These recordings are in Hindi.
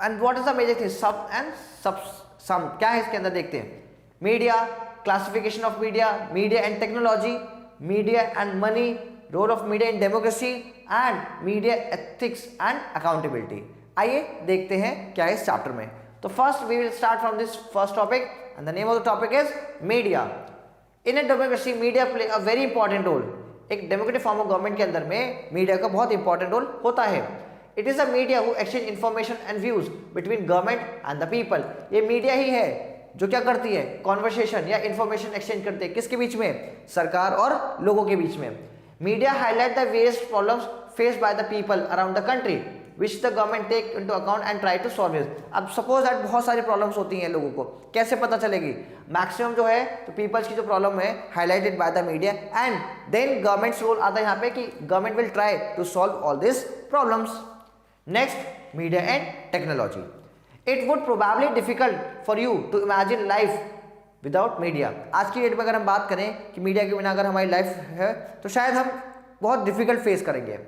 And what is the major thing, सब एंड सब सम, क्या है इसके अंदर देखते हैं। Media, classification of media, media and technology, media and money, role of media in democracy and media ethics and accountability. आइए देखते हैं क्या है इस चैप्टर में। तो first we will start from this first topic and the name of the topic is media. In a democracy media play a very important role. एक डेमोक्रेटिक फॉर्म ऑफ गवर्नमेंट के अंदर में मीडिया का बहुत इंपॉर्टेंट रोल होता है। It is a media who exchange information and views between government and the people. ये मीडिया ही है जो क्या करती है, कॉन्वर्सेशन या इंफॉर्मेशन एक्सचेंज करते हैं, किसके बीच में, सरकार और लोगों के बीच में। Media highlight the various problems faced by the people around the country which the government take into account and try to solve it. अब सपोज दैट बहुत सारी प्रॉब्लम्स होती हैं लोगों को, कैसे पता चलेगी, मैक्सिमम जो है तो पीपल्स की जो प्रॉब्लम है highlighted by the media and then government's role आता है यहाँ पे कि government will try to solve all this problems. Next, media and technology. It would probably difficult for you to imagine life without media. आज की डेट में अगर हम बात करें कि मीडिया के बिना अगर हमारी लाइफ है तो शायद हम बहुत डिफिकल्ट फेस करेंगे।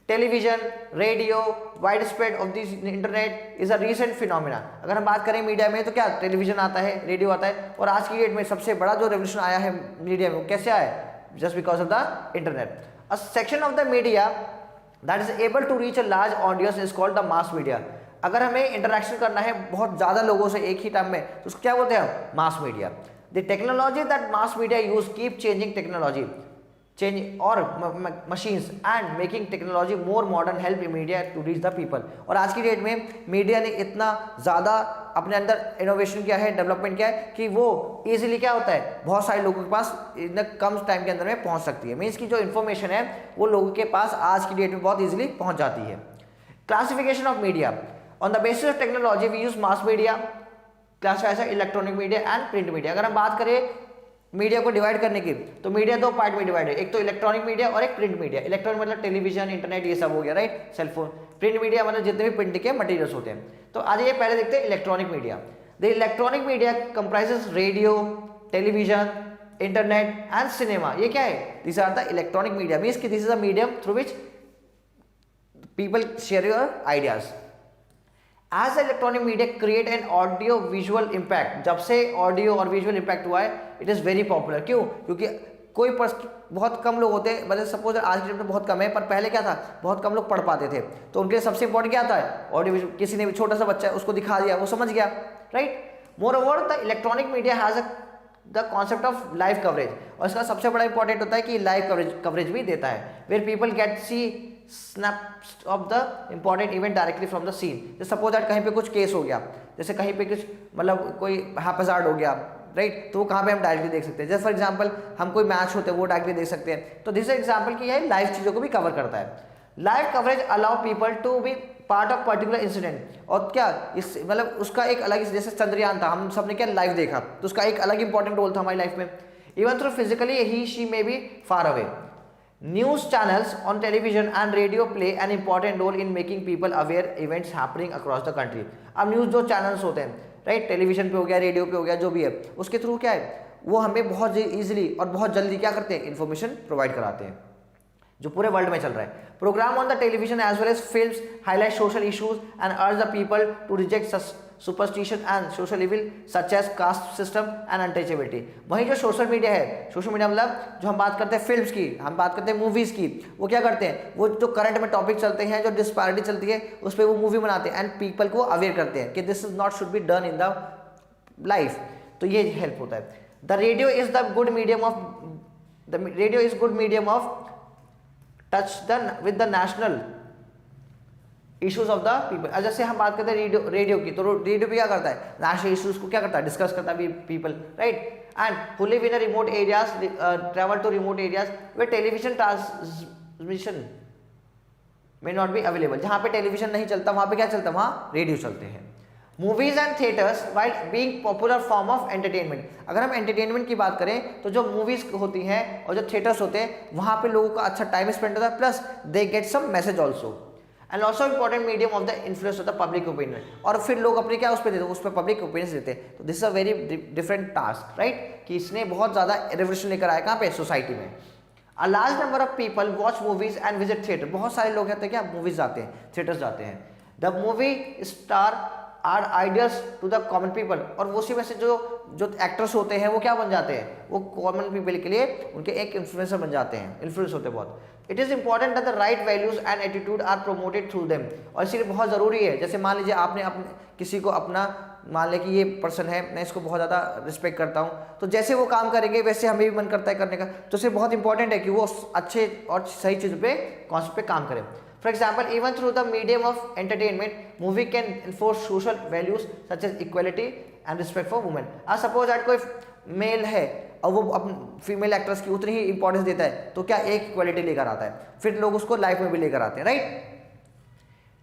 Television, radio, wide spread of this internet is a recent phenomena. अगर हम बात करें मीडिया में तो क्या टेलीविजन आता है, रेडियो आता है, और आज की डेट में सबसे बड़ा जो रेवोल्यूशन आया है मीडिया में वो कैसे आया है, just because of the internet. A section of the media that is able to reach a large audience is called the mass media. अगर हमें इंटरेक्शन करना है बहुत ज्यादा लोगों से एक ही टाइम में तो उसको क्या बोलते हैं, mass media. The technology that mass media use keep changing technology change और machines and making technology more modern help media to reach the people. और आज की डेट में मीडिया ने इतना ज़्यादा अपने अंदर इनोवेशन किया है, डेवलपमेंट किया है कि वो इजीली क्या होता है, बहुत सारे लोगों के पास इतने कम टाइम के अंदर में पहुंच सकती है। मीन्स की जो इन्फॉर्मेशन है वो लोगों के पास आज की डेट में बहुत ईजिली पहुंच जाती है। Classification of media on the basis of technology we use mass media, classified electronic media and print media. अगर हम बात करें मीडिया को डिवाइड करने की तो मीडिया दो पार्ट में डिवाइड है, एक तो इलेक्ट्रॉनिक मीडिया और एक प्रिंट मीडिया। इलेक्ट्रॉनिक मतलब टेलीविजन, इंटरनेट, ये सब हो गया, राइट, सेलफोन। प्रिंट मीडिया मतलब जितने भी प्रिंट के मटेरियल्स होते हैं। तो आज ये पहले देखते हैं electronic media. The electronic media comprises radio, television, internet and cinema. ये क्या है, this are the electronic media, means कि this is a medium through which people share your ideas. As the electronic media create an audio visual impact, जब से ऑडियो और विजुअल इम्पैक्ट हुआ है इट इज़ वेरी पॉपुलर। क्यों, क्योंकि कोई बहुत कम लोग होते हैं, मतलब सपोज आज के डेट में बहुत कम है, पर पहले क्या था, बहुत कम लोग पढ़ पाते थे, तो उनके लिए सबसे इंपॉर्टेंट क्या था, ऑडियो विजुअल। किसी ने भी छोटा सा बच्चा है उसको दिखा दिया, वो समझ गया, right. More over the electronic media has the concept of live coverage, और इसका सबसे बड़ा इंपॉर्टेंट होता है कि लाइव कवरेज भी देता है, where people get see snaps of the important event directly from the scene. जैसे सपोज दैट कहीं पे कुछ केस हो गया, जैसे कहीं पे कुछ मतलब कोई हैप्पीजार्ड हो गया, राइट, तो वो कहाँ पे हम डायरेक्टली देख सकते हैं। जैसे फॉर एग्जांपल हम कोई मैच होते हैं वो डायरेक्टली देख सकते हैं। तो दिस एग्जांपल की है लाइव चीज़ों को भी कवर करता है। Live coverage allow people to be part of particular incident, और क्या इस मतलब उसका एक अलग, जैसे चंद्रयान था, हम सबने क्या लाइव देखा, तो उसका एक अलग इंपॉर्टेंट रोल था हमारी लाइफ में। Even through physically he she may be far away. News channels on television and radio play an important role in making people aware events happening across the country. अब न्यूज़ जो चैनल्स होते हैं, राइट, टेलीविजन पे हो गया, रेडियो पे हो गया, जो भी है, उसके थ्रू क्या है, वो हमें बहुत ईजिली और बहुत जल्दी क्या करते हैं, इन्फॉर्मेशन प्रोवाइड कराते हैं जो पूरे वर्ल्ड में चल रहा है। Programme on the television as well as films highlight social issues and urge the people to reject superstition and social evil such as caste system and untouchability. वहीं जो सोशल मीडिया है, सोशल मीडिया मतलब जो हम बात करते हैं फिल्म्स की, हम बात करते हैं मूवीज की, वो क्या करते हैं, वो जो करंट में टॉपिक चलते हैं, जो डिस्पैरिटी चलती है, उस पर वो मूवी बनाते हैं एंड पीपल को अवेयर करते हैं कि this is not should be done in the life. तो ये हेल्प होता है। The radio is the good medium of touch with the national issues of the people. जैसे हम बात करते हैं रेडियो की, तो रेडियो भी क्या करता है, नेशनल इश्यूज को क्या करता है, डिस्कस करता है people, right. And who live in remote areas travel to remote areas way television transmission may not be available. जहाँ पे टेलीविजन नहीं चलता वहाँ पे क्या चलता है, वहाँ रेडियो चलते हैं। Movies and theatres while being popular form of entertainment. अगर हम एंटरटेनमेंट की बात करें तो जो मूवीज होती हैं और जो थिएटर्स होते हैं वहाँ पे लोगों का अच्छा टाइम स्पेंड होता है, plus they get some message also and also important medium of the influence of the public opinion. और फिर लोग अपने क्या उस पर देते हैं, उस पर पब्लिक ओपिनियन देते हैं। तो this is a very different task, right, कि इसने बहुत ज़्यादा रेवोल्यूशन लेकर आया कहाँ पे, सोसाइटी में। A large number of people watch movies and visit theatre. बहुत सारे लोग कहते हैं क्या, मूवीज जाते हैं, थिएटर्स जाते हैं। The movie star are ideals to the common people, और वो उसी में से जो जो एक्टर्स होते हैं वो क्या बन जाते हैं, वो कॉमन पीपल के लिए उनके एक इन्फ्लुएंसर बन जाते हैं, इन्फ्लुएंस होते हैं बहुत। It is important that the right values and attitude are promoted through them, और इसीलिए बहुत जरूरी है, जैसे मान लीजिए आपने अपने किसी को अपना, मान लें कि ये पर्सन है, मैं इसको बहुत ज़्यादा रिस्पेक्ट करता हूँ, तो जैसे वो काम करेंगे वैसे हमें भी मन करता है करने का, तो इसलिए बहुत इंपॉर्टेंट है कि वो अच्छे और सही चीज़ पे कॉन्सेप्ट पे काम करें। For example, even through the medium of entertainment, movie can enforce social values such as equality and respect for women. आज suppose that कोई मेल है और वो अपने फीमेल एक्ट्रेस की उतनी ही इंपॉर्टेंस देता है, तो क्या एक इक्वालिटी लेकर आता है, फिर लोग उसको लाइफ में भी लेकर आते हैं, right.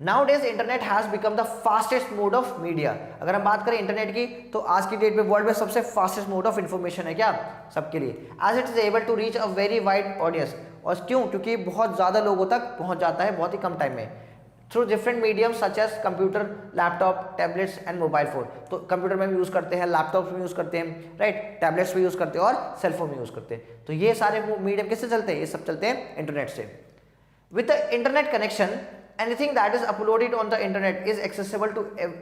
Nowadays internet has become the fastest mode of media. अगर हम बात करें इंटरनेट की, तो आज की डेट में वर्ल्ड में सबसे फास्टेस्ट मोड ऑफ इंफॉर्मेशन है क्या, सबके लिए, as it is able to reach a very wide audience. और क्यों, क्योंकि बहुत ज़्यादा लोगों तक पहुंच जाता है बहुत ही कम टाइम में, through different medium such as computer, laptop, tablets and mobile phone. तो कंप्यूटर में भी यूज़ करते हैं, लैपटॉप में यूज़ करते हैं, राइट, टैबलेट्स में यूज़ करते हैं और सेलफोन में यूज़ करते हैं। तो ये सारे मीडियम किससे चलते हैं, ये सब चलते हैं इंटरनेट से। With the internet connection, anything that is uploaded on the internet is accessible to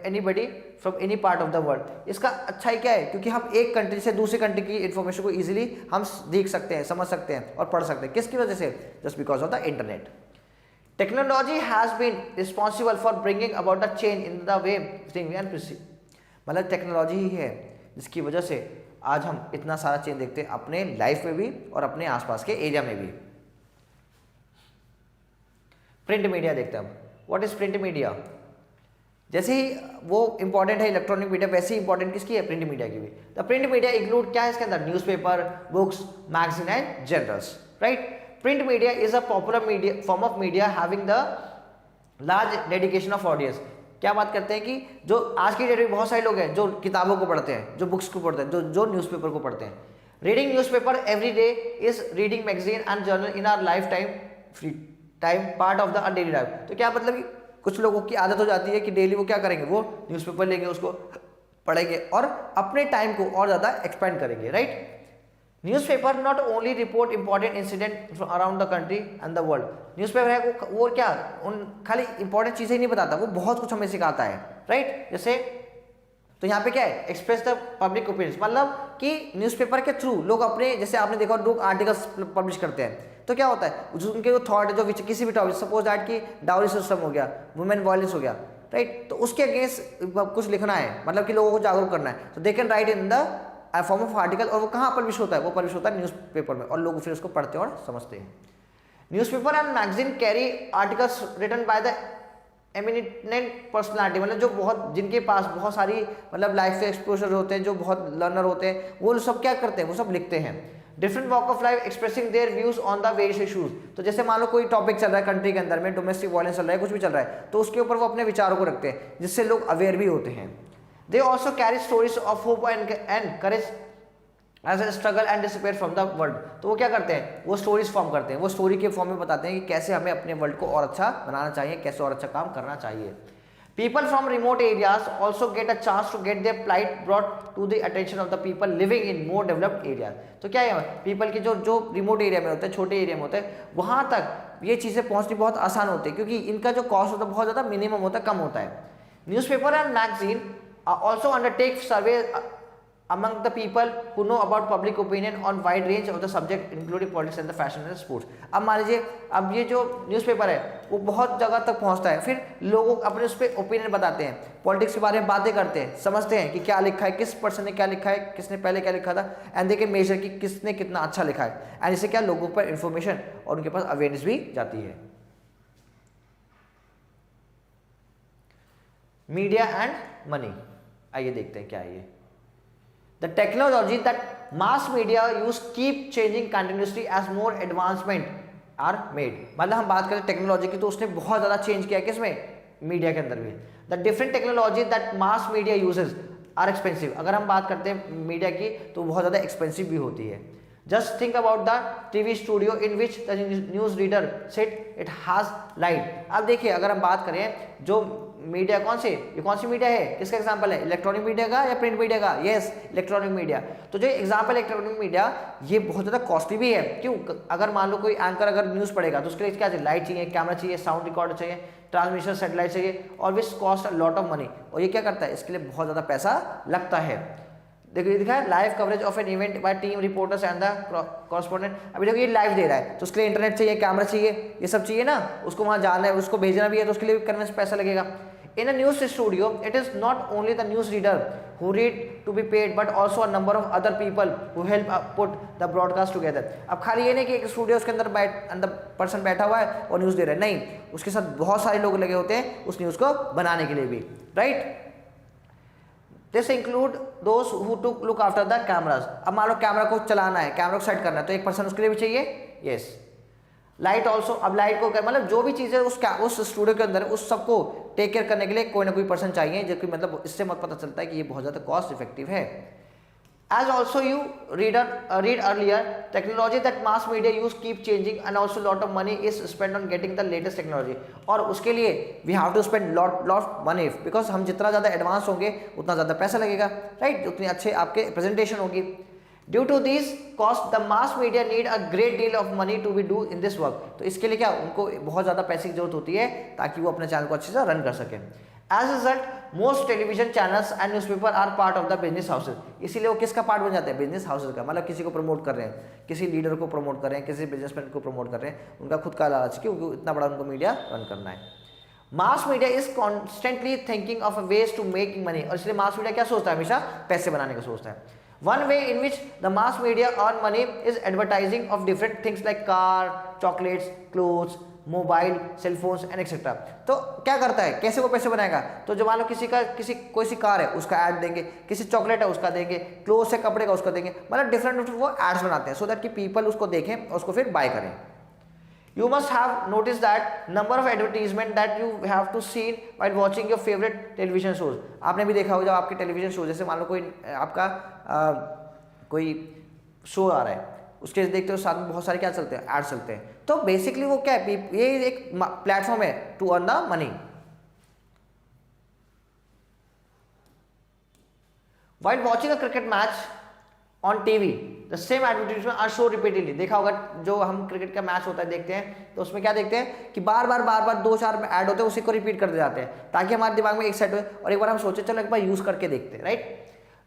anybody from any part of the world। इसका अच्छा ही क्या है, क्योंकि हम एक कंट्री से दूसरी कंट्री की इन्फॉर्मेशन को इजीली हम देख सकते हैं, समझ सकते हैं और पढ़ सकते हैं, किसकी वजह से, just because of the internet. Technology has been responsible for bringing about the change in the way thinking and perceive. मतलब टेक्नोलॉजी ही है जिसकी वजह से आज हम इतना सारा चेंज देखते हैं अपने लाइफ में भी और अपने आसपास के एरिया में भी। प्रिंट मीडिया देखते हैं हम, व्हाट इज प्रिंट मीडिया। जैसे ही वो इंपॉर्टेंट है इलेक्ट्रॉनिक मीडिया, वैसे ही इंपॉर्टेंट किसकी है, प्रिंट मीडिया की भी। द प्रिंट मीडिया इंक्लूड क्या है इसके अंदर, newspaper, books, magazine and journals, right. Print media is a popular media form of media having the large dedication of audience. क्या बात करते हैं कि जो आज की डेट में बहुत सारे लोग हैं जो किताबों को पढ़ते हैं, जो बुक्स को पढ़ते हैं, जो न्यूज़पेपर को पढ़ते हैं। Reading newspaper every day is reading magazine and journal in our life time free time part of the daily life. तो क्या मतलब कि कुछ लोगों की आदत हो जाती है कि डेली वो क्या करेंगे, वो न्यूज़पेपर लेंगे, उसको पढ़ेंगे और अपने टाइम को और ज़्यादा एक्सपेंड करेंगे, right. Newspaper not only report important incident around the country and the world. Newspaper है वो क्या उन खाली इंपॉर्टेंट चीज़ें ही नहीं बताता, वो बहुत कुछ हमें सिखाता है, राइट। जैसे तो यहाँ पे क्या है, एक्सप्रेस द पब्लिक ओपिनियंस, मतलब कि न्यूज़पेपर के थ्रू लोग अपने, जैसे आपने देखा लोग आर्टिकल्स पब्लिश करते हैं, तो क्या होता है उनके जो थॉट है, जो किसी भी टॉपिक, सपोज दैट कि डाउरी सिस्टम हो गया, वुमेन वायलेंस हो गया, राइट, तो उसके अगेंस्ट कुछ लिखना है, मतलब कि लोगों को जागरूक करना है, तो they can write in the form of article. और वो कहाँ पब्लिश होता है, वो पब्लिश होता है न्यूज़पेपर में, और लोग फिर उसको पढ़ते हैं और समझते हैं। Newspaper and magazine carry articles written by the eminent personality, मतलब जो बहुत, जिनके पास बहुत सारी मतलब लाइफ से एक्सपोजर होते हैं, जो बहुत लर्नर होते हैं, वो सब क्या करते हैं, वो सब लिखते हैं। Different walk of life expressing their views on the various issues. तो जैसे मान लो कोई टॉपिक चल रहा है कंट्री के अंदर में, डोमेस्टिक वायलेंस चल रहा है, कुछ भी चल रहा है, तो उसके ऊपर वो अपने विचारों को रखते हैं, जिससे लोग अवेयर भी होते हैं। They also carry stories of hope and courage as a struggle and despair from the world. तो वो क्या करते हैं, वो स्टोरीज फॉर्म करते हैं, वो स्टोरी के फॉर्म में बताते हैं कि कैसे हमें अपने वर्ल्ड को और अच्छा बनाना चाहिए, कैसे और अच्छा काम करना चाहिए। People from remote areas also get a chance to get their plight brought to the attention of the people living in more developed areas। तो क्या है, पीपल की जो रिमोट एरिया में होते हैं, छोटे एरिया में होते हैं, वहाँ तक ये चीज़ें पहुँचनी बहुत आसान होती है, क्योंकि इनका जो कॉस्ट होता है बहुत ज़्यादा मिनिमम होता है, कम होता है। Newspaper and magazine also undertake survey among the people who know about public opinion on wide range of the subject including politics and the fashion and sports। अब मान लीजिए, अब ये जो न्यूज़पेपर है वो बहुत जगह तक पहुंचता है, फिर लोगों अपने उस पर ओपिनियन बताते हैं, पॉलिटिक्स के बारे में बातें करते हैं, समझते हैं कि क्या लिखा है, किस पर्सन ने क्या लिखा है, किसने पहले क्या लिखा था, एंड दे कैन मेजर कि किसने कितना अच्छा लिखा है, एंड इससे क्या लोगों पर इंफॉर्मेशन और उनके पास अवेयरनेस भी जाती है। मीडिया एंड मनी, आइए देखते हैं क्या है ये। The technology that mass media use keep changing continuously as more advancement are made। मतलब हम बात करें टेक्नोलॉजी की, तो उसने बहुत ज़्यादा चेंज किया किसमें, मीडिया के अंदर भी। The different technology that mass media uses are expensive। अगर हम बात करते हैं मीडिया की, तो बहुत ज़्यादा एक्सपेंसिव भी होती है। Just think about the TV studio in which the news reader sit, it has light. अब देखिए अगर हम बात करें जो मीडिया ये कौन सी मीडिया है, किसका एग्जांपल है, इलेक्ट्रॉनिक मीडिया का या प्रिंट मीडिया का, यस इलेक्ट्रॉनिक मीडिया। तो जो एग्जांपल इलेक्ट्रॉनिक मीडिया ये बहुत ज़्यादा कॉस्टली भी है। क्यों? अगर मान लो कोई एंकर अगर न्यूज़ पढ़ेगा तो उसके लिए क्या चाहिए, लाइट चाहिए, कैमरा चाहिए, साउंड रिकॉर्डर चाहिए, ट्रांसमिशन सैटेलाइट चाहिए, और which cost a lot of money. और ये क्या करता है, इसके लिए बहुत ज़्यादा पैसा लगता है। देखिए दिखा है live coverage of an event bye team reporters and the correspondent. अभी देखो ये लाइव दे रहा है तो उसके लिए इंटरनेट चाहिए, कैमरा चाहिए, ये सब चाहिए ना, उसको वहाँ जाना है, उसको भेजना भी है तो उसके लिए कन्वेंस पैसा लगेगा। In a news studio, it is not only the news reader who read to be paid, but also a number of other people who help put the broadcast together. अब खाली ये नहीं कि एक स्टूडियो उसके अंदर पर्सन बैठा हुआ है और न्यूज़ दे रहा है, नहीं, उसके साथ बहुत सारे लोग लगे होते हैं उस न्यूज़ को बनाने के लिए भी, right. This include those who to look after the cameras. अब मान लो कैमरा को चलाना है, कैमरा को सेट करना है, तो एक पर्सन उसके लिए भी चाहिए, यस। लाइट ऑल्सो, अब लाइट को मतलब जो भी चीज़ें उस स्टूडियो के अंदर उस सबको टेक केयर करने के लिए कोई ना कोई पर्सन चाहिए, जो कि मतलब इससे मत पता चलता है कि ये बहुत ज़्यादा कॉस्ट इफेक्टिव है। As also you read earlier, technology that mass media use keep changing and also lot of money is spend on getting the latest technology. और उसके लिए we have to spend lot money, because हम जितना ज़्यादा एडवांस होंगे उतना ज़्यादा पैसा लगेगा, राइट, उतनी अच्छे आपके प्रेजेंटेशन होगी। Due to these costs, the mass media need a great deal of money to be do in this work. तो इसके लिए क्या उनको बहुत ज़्यादा पैसे की जरूरत होती है ताकि वो अपने चैनल को अच्छे से रन कर सकें। As a result, most television channels and newspaper are part of the business houses. इसीलिए वो किसका पार्ट बन जाते हैं, बिजनेस हाउसेज का। मतलब किसी को प्रमोट कर रहे हैं, किसी लीडर को प्रमोट कर रहे हैं, किसी बिजनेसमैन को प्रमोट कर रहे हैं, उनका खुद का लालच, क्योंकि इतना बड़ा उनको मीडिया रन करना है। Mass media is constantly thinking of ways to making money, और इसलिए मास मीडिया क्या सोचता है, हमेशा पैसे बनाने का सोचता है। One way in which the mass media earn money is advertising of different things like car, chocolates, clothes, mobile, cell phones and etcetera. तो क्या करता है, कैसे वो पैसे बनाएगा, तो जो मान लो कोई सी कार है उसका ऐड देंगे, किसी चॉकलेट है उसका देंगे, क्लोथ्स है कपड़े का उसका देंगे, मतलब डिफरेंट वो एड्स बनाते हैं सो दैट कि पीपल उसको देखें और उसको फिर बाय करें। You must have noticed that number of advertisement that you have to see while watching your favorite television shows। आपने भी देखा होगा जब आपके टेलीविजन शो, जैसे मान लो कोई आपका कोई शो आ रहा है, उसके देखते हो साथ में बहुत सारे क्या चलते हैं, एड चलते हैं। तो बेसिकली वो क्या है, ये एक प्लेटफॉर्म है to earn the money. While watching a cricket match on TV, the same advertisement are shown repeatedly। देखा होगा जो हम क्रिकेट का मैच होता है देखते हैं तो उसमें क्या देखते हैं कि बार बार 2-4 ऐड होते हैं, उसी को रिपीट करते जाते हैं ताकि हमारे दिमाग में एक सेट हो और एक बार हम सोचे चलो एक बार यूज करके देखते हैं, right.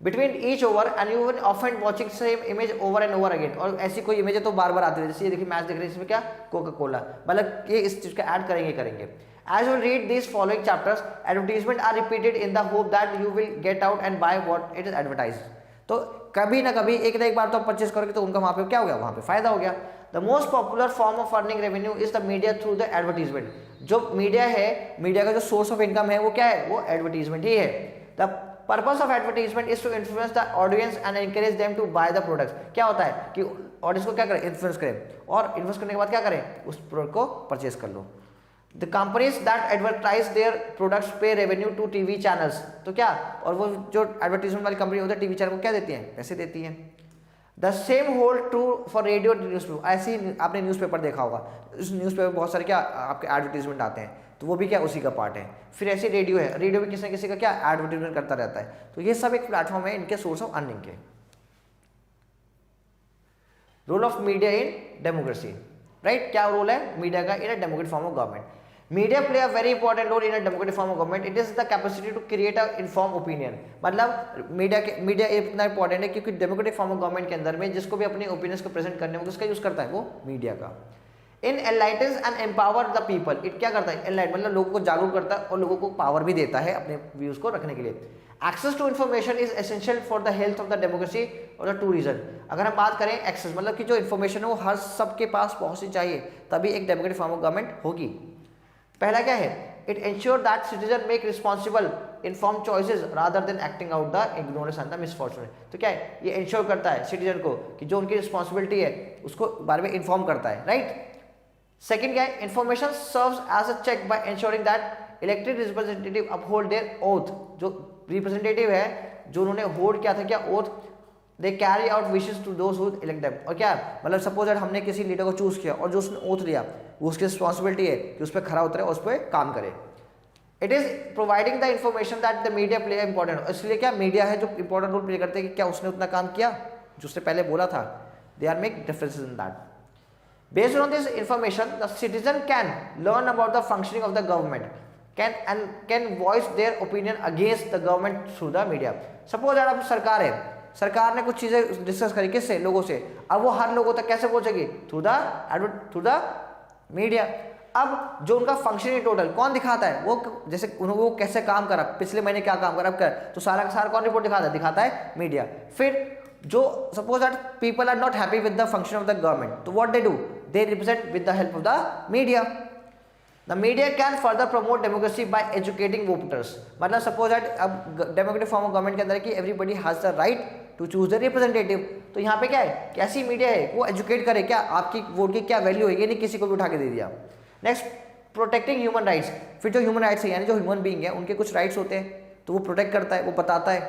Between each over and you will often watching same image over and over again. और ऐसी कोई इमेज है तो बार बार आती है, जैसे ये देखिए मैच देख रहे हैं, इसमें क्या कोका कोला, मतलब ये इस चीज का ऐड करेंगे। As you read these following chapters, advertisements are repeated in the hope that you will get out and buy what it is advertised। तो कभी ना कभी एक ना एक बार तो आप परचेस करोगे तो उनका वहाँ पे क्या हो गया, वहाँ पे फायदा हो गया। The most popular form of earning revenue is the media through the advertisement. जो मीडिया है, मीडिया का जो सोर्स ऑफ इनकम है वो क्या है, वो एडवर्टीजमेंट ही है। The purpose of advertisement is to influence the audience and encourage them to buy the products. क्या होता है कि ऑडियंस को क्या करें, इन्फ्लुएंस करें, और इन्फ्लुएंस करने के बाद क्या करें, उस प्रोडक्ट को परचेस कर लो। The companies that advertise their products pay revenue to TV channels। तो क्या, और वो जो एडवर्टीजमेंट वाली कंपनी होती है टीवी चैनल को क्या देती हैं, पैसे देती हैं। The same hold true for radio newspaper. ऐसे ही आपने न्यूज़पेपर देखा होगा, उस न्यूज़पेपर बहुत सारे क्या आपके एडवर्टीजमेंट आते हैं, तो वो भी क्या उसी का पार्ट है। फिर ऐसे रेडियो है, रेडियो भी किसी न किसी का क्या एडवर्टीजमेंट करता रहता है। तो ये सब एक प्लेटफॉर्म है इनके सोर्स ऑफ अर्निंग के। Role of media in democracy, right, क्या रोल है मीडिया का in a democratic form of government. Media play a very important role in a democratic form of government. It is the capacity to create a inform opinion. मतलब मीडिया इतना इंपॉर्टेंट है क्योंकि डेमोक्रेटिक फॉर्म ऑफ गवर्नमेंट के अंदर में जिसको भी अपने ओपिनियंस को प्रेजेंट करने में किसका यूज करता है, वो मीडिया का। In enlightens and empower the people. It क्या करता है, एनलाइट मतलब लोगों को जागरूक करता है और लोगों को पावर भी देता है अपने व्यूज को रखने के लिए। Access to information is essential for the health of the democracy और द टू रीजन। अगर हम बात करें एक्सेस मतलब कि जो इन्फॉर्मेशन है वो हर सबके पास पहुंचनी चाहिए, तभी एक डेमोक्रेटिक फॉर्म ऑफ गवर्नमेंट होगी। पहला क्या है, it ensure that citizen make responsible inform choices rather than acting out the ignorance and the misfortune. तो क्या है, ये इंश्योर करता है सिटीजन को कि जो उनकी रिस्पॉन्सिबिलिटी है उसको बारे में इन्फॉर्म करता है, राइट। सेकंड क्या है, information serves as a check by ensuring that elected representative uphold their oath. जो रिप्रेजेंटेटिव है जो उन्होंने होल्ड किया था क्या oath, they carry out wishes to those who elect them. और क्या मतलब सपोज दैट हमने किसी लीडर को चूज किया और जो उसने ओथ लिया, वो उसकी रिस्पॉन्सिबिलिटी है कि उस पर खरा उतरे और उस पर काम करे। It is providing the information that the media play important. इसलिए क्या मीडिया है जो इंपॉर्टेंट रोल प्ले करते हैं कि क्या उसने उतना काम किया जो उसने पहले बोला था। They are make differences in that. Based on this information, the citizen can learn about the functioning of the government, can voice their opinion against the government through the media. Suppose that अब सरकार है, सरकार ने कुछ चीजें डिस्कस करी किससे, लोगों से, अब वो हर लोगों तक कैसे पहुंचेगी, थ्रू द मीडिया। अब जो उनका फंक्शनिंग टोटल कौन दिखाता है, वो जैसे वो कैसे काम करा, पिछले महीने क्या काम करा, अब कर, तो सारा का सारा कौन रिपोर्ट दिखाता है मीडिया। फिर जो suppose that people are not happy with the function of the government, तो what they do, they represent with the help of the media. The media can further promote democracy by educating voters. मतलब suppose that अब democratic form of government के अंदर कि everybody has the right to choose the representative, तो यहाँ पे क्या है, कैसी मीडिया है वो एजुकेट करे क्या आपकी वोट की क्या वैल्यू है, ये नहीं किसी को भी उठा के दे दिया। Next, protecting human rights. फिर जो ह्यूमन राइट्स है यानी जो ह्यूमन बीइंग है उनके कुछ राइट्स होते हैं तो वो प्रोटेक्ट करता है, वो बताता है।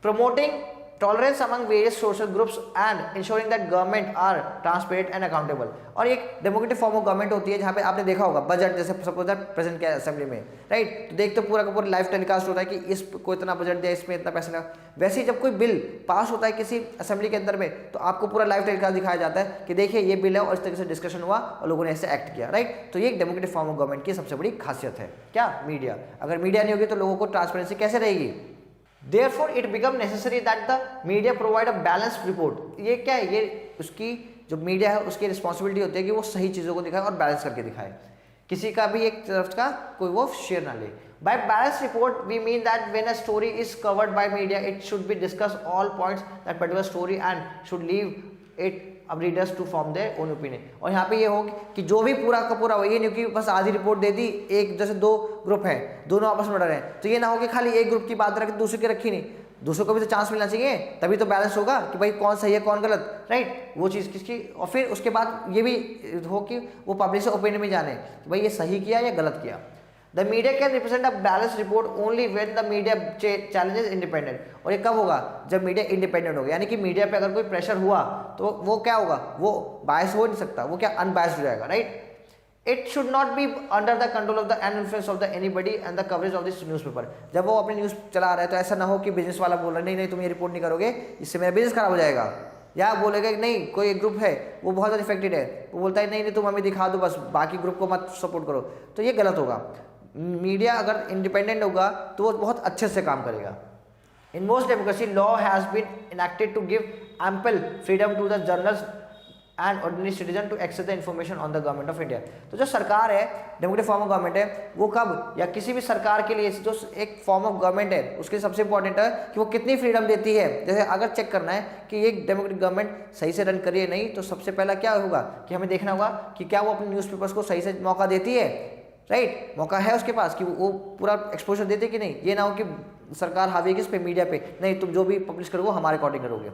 Promoting tolerance among various social groups and ensuring that government are transparent and accountable. और एक डेमोक्रेटिक फॉर्म ऑफ गवर्नमेंट होती है जहाँ पे आपने देखा होगा बजट, जैसे सपोज दैट प्रेजेंट किया असेंबली में, राइट, तो देखते पूरा का पूरा लाइव टेलीकास्ट होता है कि इसको इतना बजट दिया, इसमें इतना पैसा लगा। वैसे ही जब कोई बिल पास होता है किसी असेंबली के अंदर में तो आपको पूरा लाइव टेलीकास्ट दिखाया जाता है कि देखिए ये बिल है और इस तरीके से डिस्कशन हुआ और लोगों ने ऐसे एक्ट किया, राइट। तो ये एक डेमोक्रेटिक फॉर्म ऑफ गवर्नमेंट की सबसे बड़ी खासियत है क्या, मीडिया। अगर मीडिया नहीं होगी तो लोगों को ट्रांसपेरेंसी कैसे रहेगी। Therefore, it become necessary that the media provide a balanced report. ये क्या है, ये उसकी जो मीडिया है उसकी रिस्पॉन्सिबिलिटी होती है कि वो सही चीज़ों को दिखाए और बैलेंस करके दिखाए, किसी का भी एक तरफ का कोई वो शेयर ना ले। By balanced report, we mean that when a story is covered by media, it should be discuss all points that particular story and should leave it up readers to form their own opinion. और यहाँ पे ये हो कि जो भी पूरा का पूरा हो, ये नहीं कि बस आधी रिपोर्ट दे दी, एक जैसे दो ग्रुप है दोनों आपस में लड़ रहे हैं, तो ये ना हो कि खाली एक ग्रुप की बात रखी दूसरे की रखी नहीं, दूसरों को भी तो चांस मिलना चाहिए, तभी तो बैलेंस होगा कि भाई कौन सही है कौन गलत, राइट, वो चीज़ किसकी। और फिर उसके बाद ये भी हो कि वो पब्लिक से ओपिनियन में जाने कि भाई ये सही किया या गलत किया। The media can represent a balanced report only when the media challenges independent। और ये कब होगा, जब मीडिया इंडिपेंडेंट होगा, यानी कि मीडिया पे अगर कोई प्रेशर हुआ तो वो क्या होगा, वो बायस हो नहीं सकता, वो क्या अनबायस्ड हो जाएगा, right. It should not be under the control of the end influence of the anybody and the coverage of this newspaper. जब वो अपनी न्यूज़ चला रहा है तो ऐसा ना हो कि बिजनेस वाला बोल रहा है नहीं नहीं तुम ये रिपोर्ट नहीं करोगे इससे मेरा बिजनेस खराब हो जाएगा, या बोलेगा कि नहीं कोई एक ग्रुप है वो बहुत ज़्यादा इफेक्टेड है, वो बोलता है नहीं नहीं तुम हमें दिखा दो बस बाकी ग्रुप को मत सपोर्ट करो, तो ये गलत होगा। मीडिया अगर इंडिपेंडेंट होगा तो वो बहुत अच्छे से काम करेगा। In most democracy law has been enacted to give ample freedom to the journalist and ordinary citizen to access the information on the government of India. तो जो सरकार है डेमोक्रेटिक फॉर्म ऑफ गवर्नमेंट है वो कब, या किसी भी सरकार के लिए जो एक फॉर्म ऑफ गवर्नमेंट है उसके सबसे इंपॉर्टेंट है कि वो कितनी फ्रीडम देती है। जैसे अगर चेक करना है कि ये डेमोक्रेटिक गवर्नमेंट सही से रन करिए नहीं, तो सबसे पहला क्या होगा कि हमें देखना होगा कि क्या वो अपने न्यूज़पेपर्स को सही से मौका देती है, राइट, मौका है उसके पास कि वो पूरा एक्सपोजर देते कि नहीं। ये ना हो कि सरकार हावी है किस पे, मीडिया पे, नहीं तुम जो भी पब्लिश करोगे हमारे अकॉर्डिंग करोगे।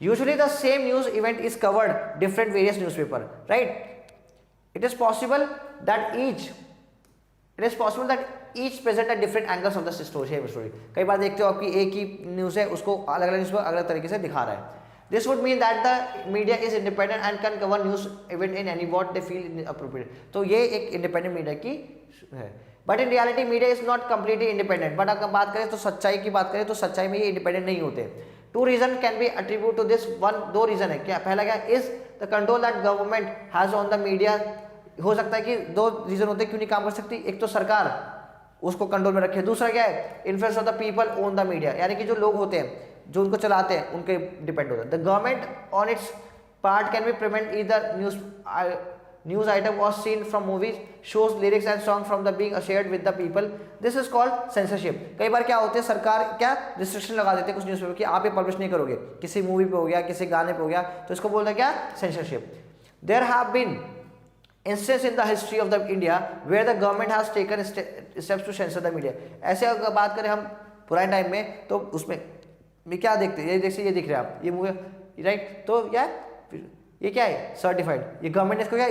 Usually the same news event is covered different various newspaper, right. It is possible that each present at different angles of the story. कई बार देखते हो आपकी एक ही न्यूज़ है उसको अलग अलग न्यूज़पेपर अलग तरीके से दिखा रहा है। This would mean that the media is independent and can cover news event in any what they feel appropriate। तो ये एक इंडिपेंडेंट मीडिया की है। But in reality media is not completely independent. But अगर बात करें तो सच्चाई की बात करें तो सच्चाई में ये इंडिपेंडेंट नहीं होते। Two reason can be attribute to this. दो रीजन है क्या, पहला क्या, is the control that government has on the media. हो सकता है कि दो रीजन होते हैं क्यों नहीं काम कर सकती, एक तो सरकार उसको कंट्रोल में रखे, दूसरा क्या है influence of the people on the media, यानी कि जो लोग होते हैं जो उनको चलाते हैं उनके डिपेंड होता है। The government on it's part can be prevent either news item was seen from movies, shows, lyrics and song from the being shared with the people. This is called censorship. कई बार क्या होते हैं सरकार क्या रिस्ट्रिक्शन लगा देते हैं कुछ न्यूज़पेपर कि आप ये पब्लिश नहीं करोगे, किसी मूवी पे हो गया किसी गाने पे हो गया, तो इसको बोलते हैं क्या, censorship. There have been instance in the history of the India where the government has taken steps to censor the media. ऐसे अगर बात करें हम पुराने टाइम में तो उसमें क्या देखते हैं, ये दिख रहा है आप ये मूवी, राइट, तो क्या ये क्या है सर्टिफाइड, ये गवर्नमेंट ने इसको क्या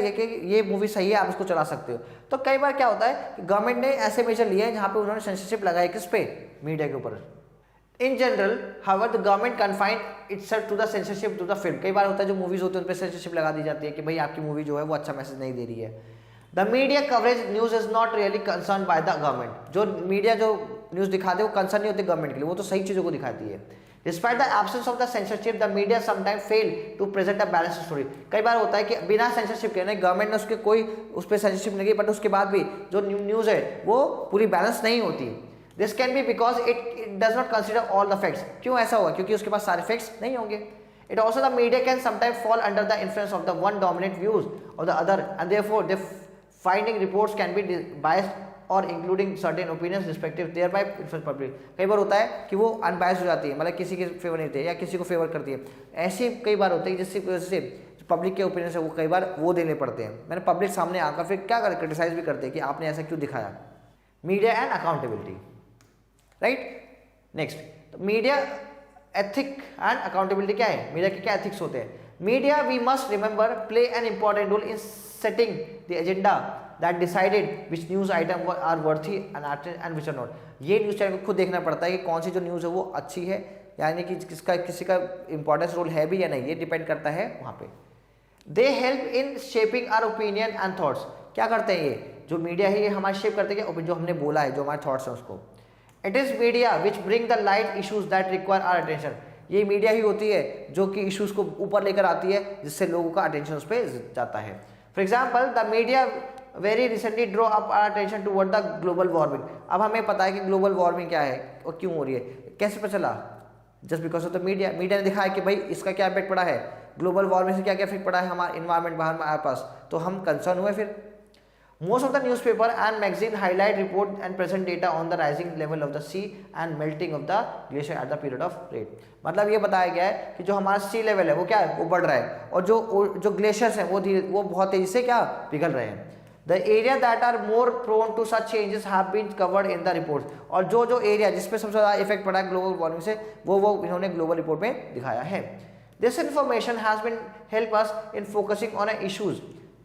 ये मूवी सही है आप इसको चला सकते हो। तो कई बार क्या होता है कि गवर्नमेंट ने ऐसे मेजर लिए हैं जहाँ पे उन्होंने सेंसरशिप लगाई किस पे, मीडिया के ऊपर। In general however the government confined itself to the censorship to the film. कई बार होता है जो मूवीज होती है उन पर सेंसरशिप लगा दी जाती है कि भाई आपकी मूवी जो है वो अच्छा मैसेज नहीं दे रही है। The media coverage news is not really concern by the government. जो मीडिया जो न्यूज दिखाते हैं वो कंसर्न नहीं होती गवर्नमेंट के लिए, वो तो सही चीजों को दिखाती है। Despite the absence of the censorship the media sometimes fail to present a balanced story. कई बार होता है कि बिना सेंसरशिप के, गवर्नमेंट ने उसके कोई उस पर सेंसरशिप नहीं की, बट उसके बाद भी जो न्यूज है वो पूरी बैलेंस नहीं होती। This can be because it does not consider all the facts. क्यों ऐसा हुआ? क्योंकि उसके पास सारे फैक्ट्स नहीं होंगे। It also the media can sometimes fall under the influence of the one dominant views of the other, and therefore the finding reports can be biased or including certain opinions respective thereby influence public। कई बार होता है कि वो अनबायस्ड हो जाती है, मतलब किसी के फेवर नहीं होते या किसी को फेवर करती है। ऐसी कई बार होता है जिसकी वजह से पब्लिक के ओपिनियन है वो कई बार वो देने पड़ते हैं। मैंने पब्लिक सामने आकर फिर क्या कर क्रिटिसाइज भी करते हैं कि आपने ऐसा क्यों दिखाया। Media and accountability, right. Next, media ethic and accountability क्या है? मीडिया के क्या एथिक्स होते हैं? Media we must remember play an important role in setting the agenda that decided which news item are worthy and which are not. ये न्यूज चैनल को खुद देखना पड़ता है कि कौन सी जो न्यूज़ है वो अच्छी है, यानी कि किसी का इंपॉर्टेंस रोल है भी या नहीं, ये डिपेंड करता है वहाँ पे। They help in shaping our opinion and thoughts. क्या करते हैं ये जो मीडिया है? ये हमारे शेप करते हैं कि जो हमने बोला है, जो हमारे थॉट्स हैं उसको। It is media which bring the light issues that require our attention. ये मीडिया ही होती है जो कि इश्यूज को ऊपर लेकर आती है, जिससे लोगों का अटेंशन उस पर जाता है। For example the media very recently draw up our attention toward the global warming. अब हमें पता है कि ग्लोबल वार्मिंग क्या है और क्यों हो रही है। कैसे पता चला? Just because of the media. Media ने दिखाया कि भाई इसका क्या इफेक्ट पड़ा है, ग्लोबल वार्मिंग से क्या क्या इफेक्ट पड़ा है हमारा इन्वायरमेंट बाहर हमारे पास, तो हम कंसर्न हुए। फिर most of the newspaper and magazine highlight report and present data on the rising level of the sea and melting of the glacier at the period of rate। मतलब ये बताया गया है कि जो हमारा सी लेवल है वो क्या है, वो बढ़ रहा है, और जो ग्लेशियर्स हैं वो बहुत तेजी से क्या पिघल रहे हैं। The area that are more prone to such changes have been covered in the report. और जो एरिया जिसपे सबसे ज़्यादा इफेक्ट पड़ा है ग्लोबल वार्मिंग से, वो इन्होंने ग्लोबल रिपोर्ट में दिखाया है। This information has been help us in focusing on issues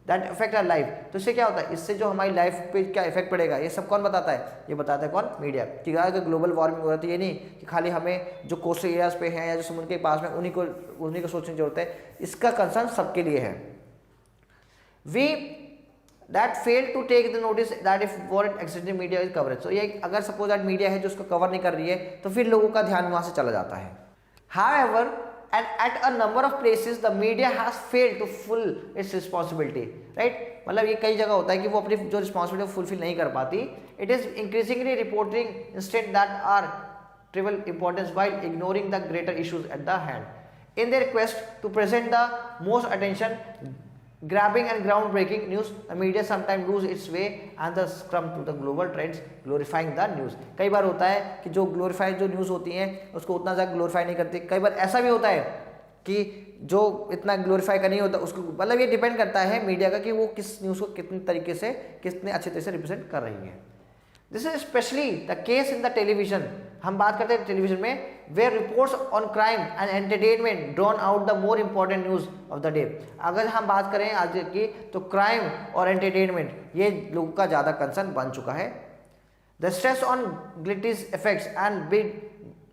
that affect our life. तो इससे क्या होता है? इससे जो हमारी लाइफ पे क्या इफेक्ट पड़ेगा ये सब कौन बताता है? ये बताता है कौन? मीडिया। कि अगर ग्लोबल वार्मिंग हो रहा है तो ये नहीं कि खाली हमें जो कोस्टल एरियाज पे हैं या जो समुद्र के पास में उन्हीं को सोचने की जरूरत है। इसका कंसर्न सबके लिए है। We that fail to take the notice that if warrant extended media is coverage. तो ये अगर सपोज दैट मीडिया है जो उसको कवर नहीं कर रही है तो फिर लोगों का ध्यान वहां से चला जाता है। However and at a number of places the media has failed to fulfill its responsibility, right? मतलब ये कई जगह होता है कि वो अपनी जो रिस्पॉन्सिबिलिटी फुलफिल नहीं कर पाती। It is increasingly reporting instant that are trivial importance while ignoring the greater issues at the hand in their quest to present the most attention grabbing and groundbreaking news। the media sometimes lose its way and the succumb to the global trends glorifying the news। कई बार होता है कि जो ग्लोरीफाइड जो न्यूज़ होती हैं उसको उतना ज़्यादा ग्लोरीफाई नहीं करती। कई बार ऐसा भी होता है कि जो इतना ग्लोरीफाई का नहीं होता उसको, मतलब ये डिपेंड करता है मीडिया का कि वो किस न्यूज़ को कितने तरीके से कितने अच्छे तरीके से रिप्रेजेंट कर रही है। This is specially the case in the television. हम बात करते हैं टेलीविजन में, where reports on crime and entertainment drawn out the more important news of the day. अगर हम बात करें आज की तो क्राइम और एंटरटेनमेंट ये लोगों का ज़्यादा कंसर्न बन चुका है। The stress on glitzy effects and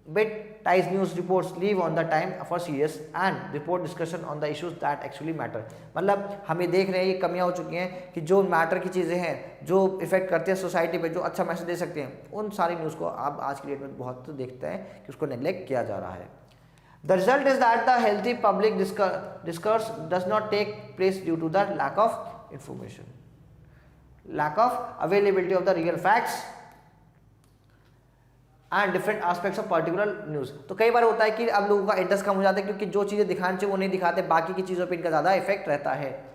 bite टाइज news reports leave on the time for serious and report discussion on the issues that actually matter. मतलब हम ये देख रहे हैं ये कमियां हो चुकी हैं कि जो मैटर की चीज़ें हैं जो इफेक्ट करती हैं सोसाइटी पे, जो अच्छा मैसेज दे सकते हैं, उन सारी न्यूज़ को आप आज की डेट में बहुत देखते हैं कि उसको नेग्लेक्ट किया जा रहा है। The result is that the healthy public discourse does not take place due to the lack of information, lack of availability of the real facts and different aspects of particular news. तो कई बार होता है कि अब लोगों का इंटरेस्ट कम हो जाता है क्योंकि जो चीज़ें दिखाने चाहिए वो नहीं दिखाते, बाकी की चीज़ों पे इनका ज़्यादा इफेक्ट रहता है।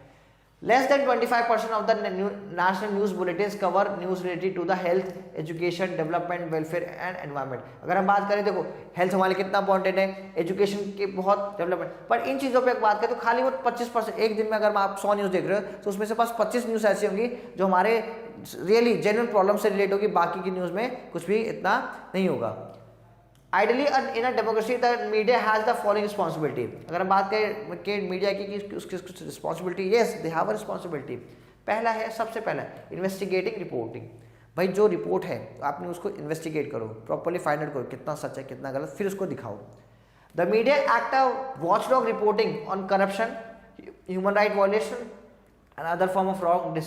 Less than 25% of the national news bulletins cover news related to the health, education, development, welfare and environment. अगर हम बात करें, देखो हेल्थ हमारे लिए कितना इंपॉर्टेंट है, एजुकेशन के बहुत डेवलपमेंट, पर इन चीज़ों पे बात करें तो खाली वो 25%। एक दिन में अगर आप 100 न्यूज़ देख रहे हो तो उसमें से पास 25 न्यूज़ ऐसी होंगी जो हमारे रियली जेन्युइन प्रॉब्लम से रिलेट होगी, बाकी की न्यूज़ में कुछ भी इतना नहीं होगा। Ideally, in a democracy, the media has the following responsibility। अगर हम बात करें कि मीडिया की उसकी कुछ responsibility, yes they have a responsibility। पहला है, सबसे पहला इन्वेस्टिगेटिंग रिपोर्टिंग। भाई जो रिपोर्ट है आपने उसको इन्वेस्टिगेट करो, प्रॉपरली फाइंड आउट करो कितना सच है कितना गलत, फिर उसको दिखाओ। The media act a watchdog reporting on corruption, human right violation and other form of wrong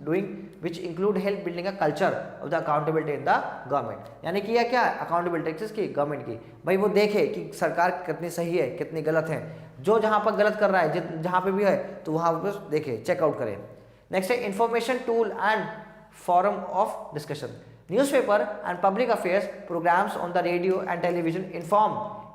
doing which include help building a culture of the accountability in the government। यानी कि यह क्या अकाउंटेबिलिटी किसकी, गवर्नमेंट की। भाई वो देखे कि सरकार कितनी सही है कितनी गलत है, जो जहाँ पर गलत कर रहा है जहाँ पे भी है तो वहाँ पर देखे चेकआउट करें। नेक्स्ट है information tool and forum of discussion, newspaper and public affairs programs on the radio and television inform,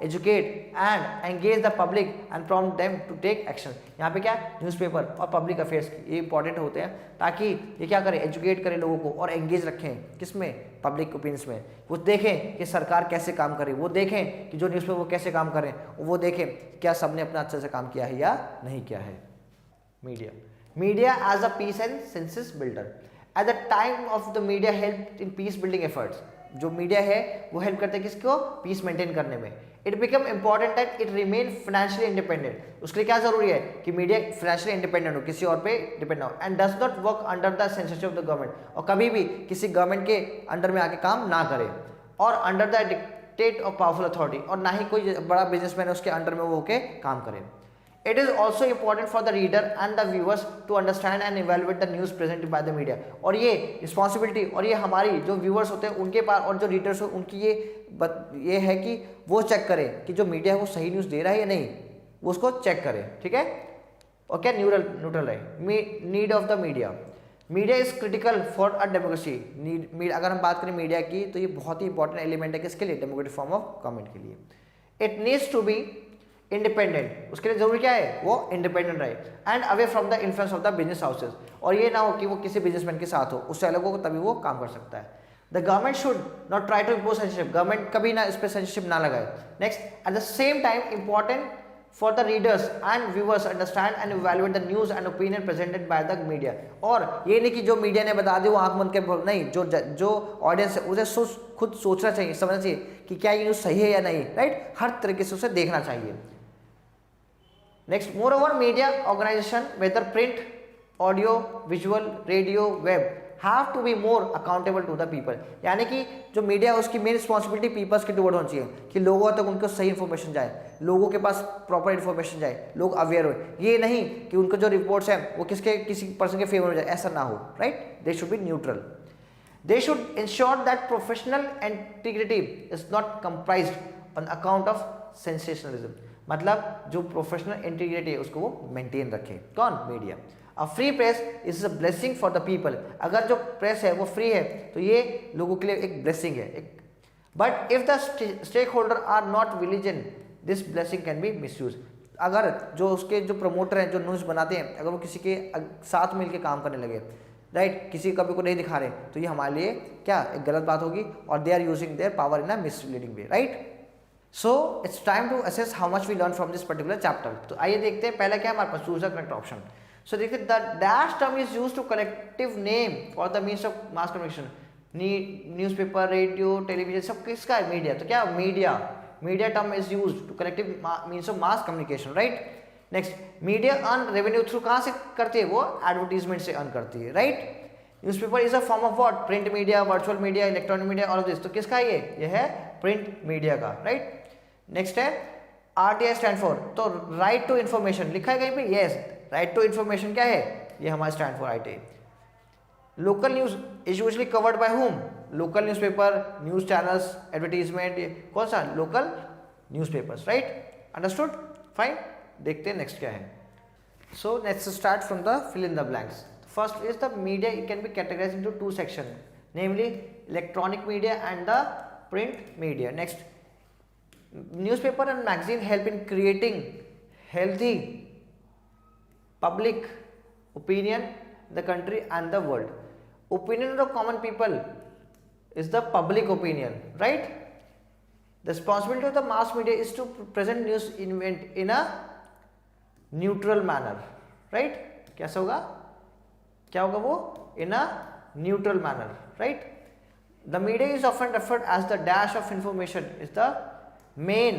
educate and engage the public and prompt them to take action। यहाँ पे क्या न्यूज़पेपर और पब्लिक अफेयर्स ये इंपॉर्टेंट होते हैं ताकि ये क्या करें, एजुकेट करें लोगों को और एंगेज रखें किसमें, पब्लिक ओपिनियंस में। वो देखें कि सरकार कैसे काम करे, वो देखें कि जो न्यूज़पेपर वो कैसे काम करें, वो देखें क्या सबने अपना अच्छे से काम किया है या नहीं किया है। Media as a peace and census builder. At the time of the media helped in peace building efforts, जो मीडिया है वो हेल्प करते हैं किसको, पीस मेंटेन करने में। It become important that it remain financially independent. उसके लिए क्या जरूरी है कि मीडिया फाइनेंशियली इंडिपेंडेंट हो, किसी और पे डिपेंड ना हो, and does not work under the censorship of the government, और कभी भी किसी गवर्नमेंट के अंडर में आके काम ना करे, और under the dictate of powerful authority, और ना ही कोई बड़ा बिजनेसमैन है उसके अंडर में वो होके काम करे। It is also important for the reader and the viewers to understand and evaluate the news presented by the media। और ये रिस्पॉन्सिबिलिटी और ये हमारी जो व्यूअर्स होते हैं उनके पास और जो रीडर्स हो उनकी ये है कि वो चेक करें कि जो मीडिया है वो सही न्यूज़ दे रहा है या नहीं, वो उसको चेक करें, ठीक है। और क्या न्यूट्रल है। Need of the media is critical for a democracy. अगर हम बात करें मीडिया की तो ये बहुत ही इंपॉर्टेंट एलिमेंट है किसके लिए, डेमोक्रेटिक फॉर्म ऑफ गवर्नमेंट के लिए। It needs to be independent, उसके लिए जरूरी क्या है, वो इंडिपेंडेंट रहे, and away from the influence of the business houses, और ये ना हो कि वो किसी बिजनेसमैन के साथ हो, उससे अलग हो तभी वो काम कर सकता है। The government should not try to impose censorship, government कभी ना इस पर सेंसरशिप ना लगाए। Next, at the same time important for the readers and viewers understand and evaluate the news and opinion presented by the media. और ये नहीं कि जो मीडिया ने बता दी वो आंख बंद के नहीं, जो ऑडियंस है उसे खुद सोचना चाहिए, समझना चाहिए कि क्या ये न्यूज सही है या नहीं, राइट। हर तरीके से उसे देखना चाहिए। Next, moreover, media organization, whether print, audio, visual, radio, web, have to be more accountable to the people। यानी कि जो मीडिया है उसकी मेन रिस्पॉन्सिबिलिटी पीपल्स के टुवर्ड होनी चाहिए कि लोगों तक उनको सही इन्फॉर्मेशन जाए, लोगों के पास प्रॉपर इन्फॉर्मेशन जाए, लोग अवेयर हो। ये नहीं कि उनको जो रिपोर्ट्स हैं वो किसी पर्सन के फेवर में जाए, ऐसा ना हो, right. They should be neutral. They should ensure that professional integrity is not comprised on account of sensationalism. मतलब जो प्रोफेशनल इंटीग्रिटी है उसको वो मेंटेन रखे, कौन, media. A free press is a blessing for the people. अगर जो प्रेस है वो फ्री है तो ये लोगों के लिए एक ब्लेसिंग है, एक। But if the stakeholder are not vigilant, this blessing can be misuse. अगर जो उसके जो प्रमोटर हैं, जो न्यूज़ बनाते हैं, अगर वो किसी के साथ मिलकर काम करने लगे, राइट, किसी कभी को नहीं दिखा रहे, तो ये हमारे लिए क्या एक गलत बात होगी, और they are using their power in a misleading way, right. So it's time to assess how much we learn from this particular chapter. तो आइए देखते हैं पहला क्या हमारे पास, choose the correct option. So देखते हैं, the dash term is used to collective name for the means of mass communication. Newspaper, radio, television, सब किसका है, मीडिया। तो क्या media term is used to collective means of mass communication, right. Next, media earn revenue through, कहाँ से करती है वो, एडवर्टीजमेंट से अर्न करती है, right. Newspaper is a form of what, print media, virtual media, electronic media, all of this. तो किसका ये है प्रिंट मीडिया का, राइट। नेक्स्ट है RTI स्टैंड फॉर, तो राइट टू इन्फॉर्मेशन लिखा है कहीं पे, यस, राइट टू इन्फॉर्मेशन क्या है, ये हमारा stand for RTI। Local news is usually covered by home, local newspaper, news channels, advertisement, कौन सा, local newspapers, right. Understood, fine. देखते हैं नेक्स्ट क्या है। So let's start from the fill in the blanks. First is the media, it can be categorised into two section, namely electronic media and the print media. Next, newspaper and magazine help in creating healthy public opinion in the country and the world. Opinion of common people is the public opinion, right? The responsibility of the mass media is to present news in a neutral manner, right? कैसा होगा, क्या होगा वो, in a neutral manner, right? The media is often referred as the dash of information, is the main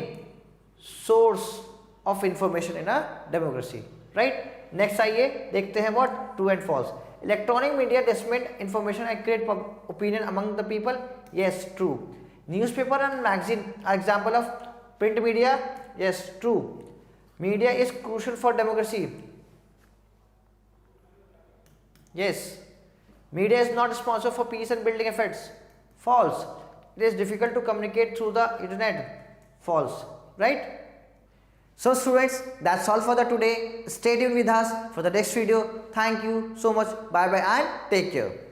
source of information in a democracy, right? Next आइए देखते हैं what true and false। Electronic media disseminate information and create opinion among the people. Yes, true. Newspaper and magazine are example of print media. Yes, true. Media is crucial for democracy. Yes. Media is not responsible for peace and building efforts. False. It is difficult to communicate through the internet. False. Right? So students, that's all for the today. Stay tuned with us for the next video. Thank you so much. Bye bye and take care.